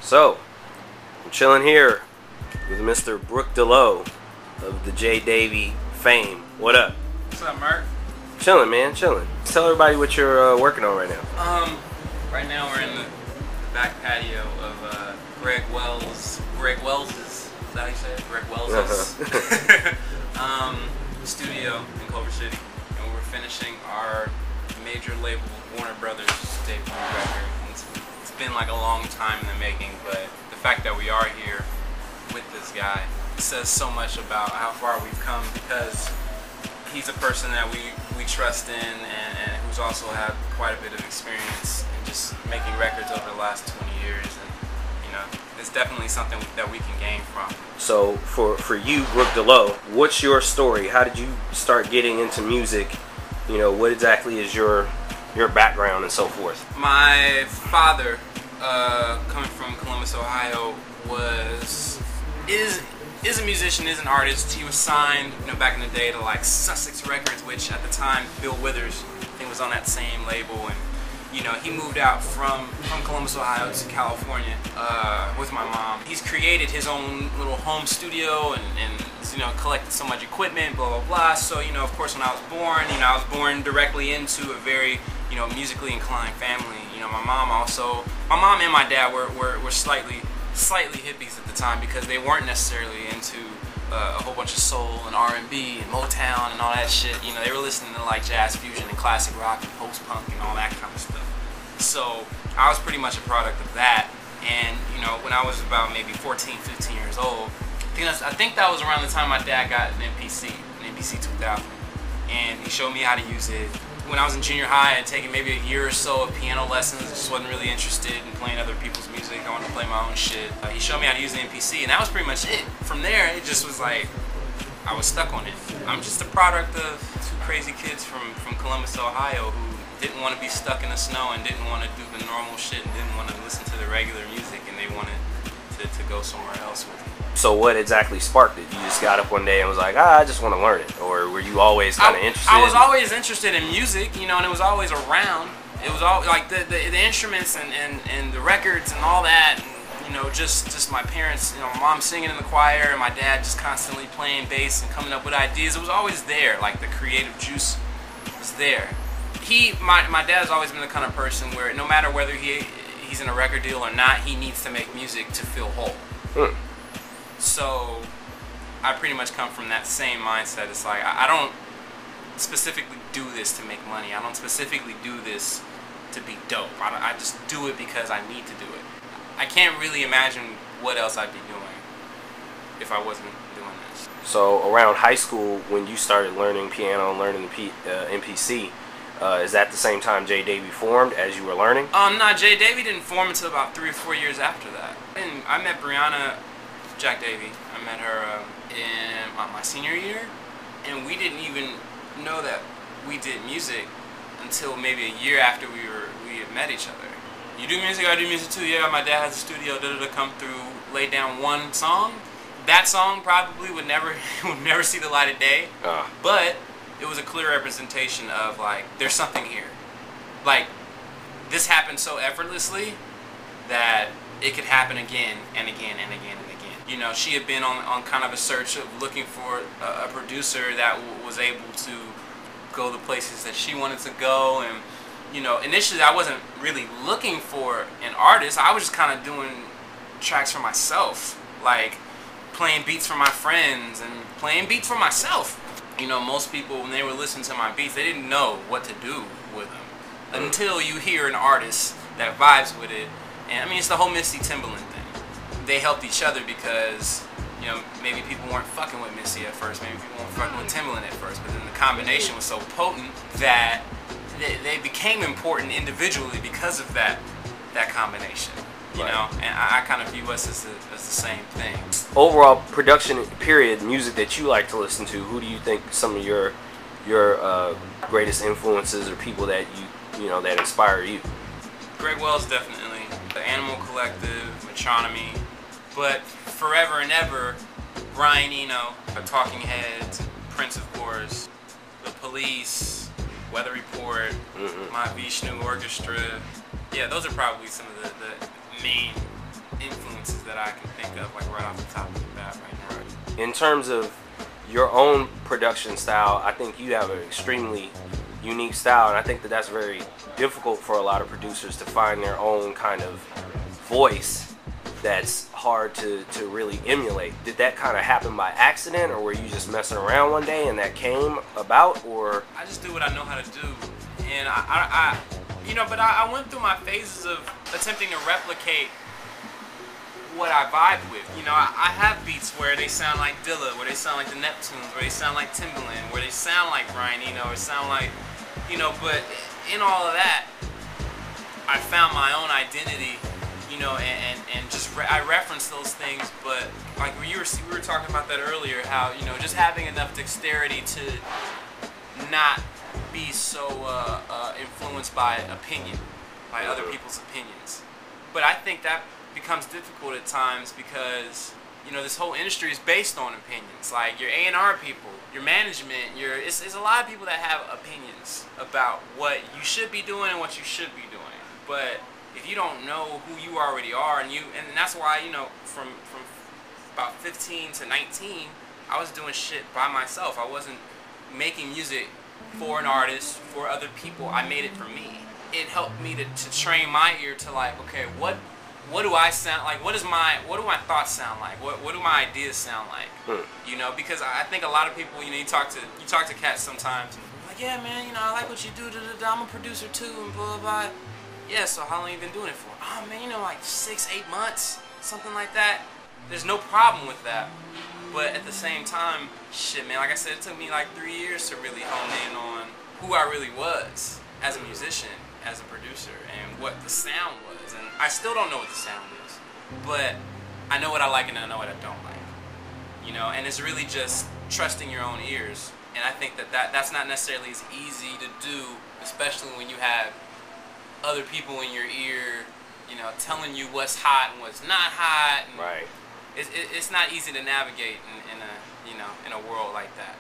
So, I'm chilling here with Mr. Brook D'leau of the J Davey fame. What up? What's up, Mark? Chilling, man, chilling. Tell everybody what you're working on right now. Right now we're in the back patio of Greg Wells' is that how you say it? Greg Wells' studio in Culver City, and we're finishing our major label Warner Brothers debut record. It's been like a long time in the making, but the fact that we are here with this guy says so much about how far we've come, because he's a person that we trust in and who's also had quite a bit of experience in just making records over the last 20 years, and you know, it's definitely something that we can gain from. So for you, Brook D'leau, what's your story? How did you start getting into music? You know, what exactly is your background and so forth? My father, coming from Columbus, Ohio, is a musician, is an artist. He was signed, you know, back in the day to like Sussex Records, which at the time Bill Withers, I think, was on that same label, and you know, he moved out from Columbus, Ohio to California with my mom. He's created his own little home studio and you know, collected so much equipment, blah blah blah. So you know, of course, when I was born, you know, I was born directly into a very, you know, musically inclined family. You know, my mom and my dad were slightly hippies at the time, because they weren't necessarily into a whole bunch of soul and R&B and Motown and all that shit. You know, they were listening to like jazz fusion and classic rock and post-punk and all that kind of stuff. So I was pretty much a product of that. And you know, when I was about maybe 14, 15 years old, I think that was around the time my dad got an MPC 2000, and he showed me how to use it. When I was in junior high, I had taken maybe a year or so of piano lessons. I just wasn't really interested in playing other people's music. I wanted to play my own shit. He showed me how to use the MPC, and that was pretty much it. From there, it just was like, I was stuck on it. I'm just a product of two crazy kids from Columbus, Ohio, who didn't want to be stuck in the snow and didn't want to do the normal shit and didn't want to listen to the regular music, and they wanted to go somewhere else with it. So what exactly sparked it? You just got up one day and was like, I just want to learn it? Or were you always kind of interested? I was always interested in music, you know, and it was always around. It was all like the instruments and the records and all that, and, you know, just my parents, you know, my mom singing in the choir and my dad just constantly playing bass and coming up with ideas. It was always there, like the creative juice was there. My dad's always been the kind of person where no matter whether he's in a record deal or not, he needs to make music to feel whole. So I pretty much come from that same mindset. It's like, I don't specifically do this to make money. I don't specifically do this to be dope. I just do it because I need to do it. I can't really imagine what else I'd be doing if I wasn't doing this. So around high school, when you started learning piano and learning the MPC, is that the same time J Davey formed as you were learning? No, J Davey didn't form until about 3 or 4 years after that. And I met Brianna Jack Davey. I met her in my senior year, and we didn't even know that we did music until maybe a year after we had met each other. You do music, I do music too. Yeah, my dad has a studio. Come through, lay down one song. That song probably would never see the light of day. But it was a clear representation of like, there's something here. Like, this happened so effortlessly that it could happen again and again and again and again. You know, she had been on kind of a search of looking for a producer that was able to go the places that she wanted to go. And, you know, initially I wasn't really looking for an artist. I was just kind of doing tracks for myself, like playing beats for my friends and playing beats for myself. You know, most people, when they were listening to my beats, they didn't know what to do with them until you hear an artist that vibes with it. And I mean, it's the whole Missy Timbaland thing. They helped each other because, you know, maybe people weren't fucking with Missy at first, maybe people weren't fucking with Timbaland at first, but then the combination was so potent that they became important individually because of that combination, you know, and I kind of view us as the same thing. Overall production period, music that you like to listen to, who do you think some of your greatest influences or people that you know that inspire you? Greg Wells, definitely. The Animal Collective, Metronomy, but forever and ever, Brian Eno, The Talking Heads, Prince, of course, The Police, Weather Report, My Vishnu Orchestra. Yeah, those are probably some of the main influences that I can think of, like right off the top of the bat right now. In terms of your own production style, I think you have an extremely unique style, and I think that that's very difficult for a lot of producers to find their own kind of voice that's hard to really emulate. Did that kind of happen by accident, or were you just messing around one day and that came about? Or I just do what I know how to do, and I but I went through my phases of attempting to replicate what I vibe with. I have beats where they sound like Dilla, where they sound like the Neptunes, where they sound like Timbaland, where they sound like Brian Eno, or sound like, but in all of that, I found my own identity, and just I reference those things. But like we were talking about that earlier, how just having enough dexterity to not be so influenced by opinion, by other people's opinions. But I think that becomes difficult at times because this whole industry is based on opinions. Like your A&R people, your management, it's a lot of people that have opinions about what you should be doing and what you should be doing. But if you don't know who you already are, and that's why from about 15 to 19, I was doing shit by myself. I wasn't making music for an artist, for other people. I made it for me. It helped me to train my ear to like, okay, what do I sound like? What do my thoughts sound like? What do my ideas sound like? Because I think a lot of people, you talk to cats sometimes, like, yeah, man, I like what you do. I'm a producer too, and blah blah. Yeah, so how long you been doing it for? Oh man, like 6-8 months, something like that. There's no problem with that. But at the same time, shit, man, like I said, it took me like 3 years to really hone in on who I really was as a musician, as a producer, and what the sound was. And I still don't know what the sound is, but I know what I like and I know what I don't like. And it's really just trusting your own ears. And I think that's not necessarily as easy to do, especially when you have other people in your ear, telling you what's hot and what's not hot. And right. It's not easy to navigate in a world like that.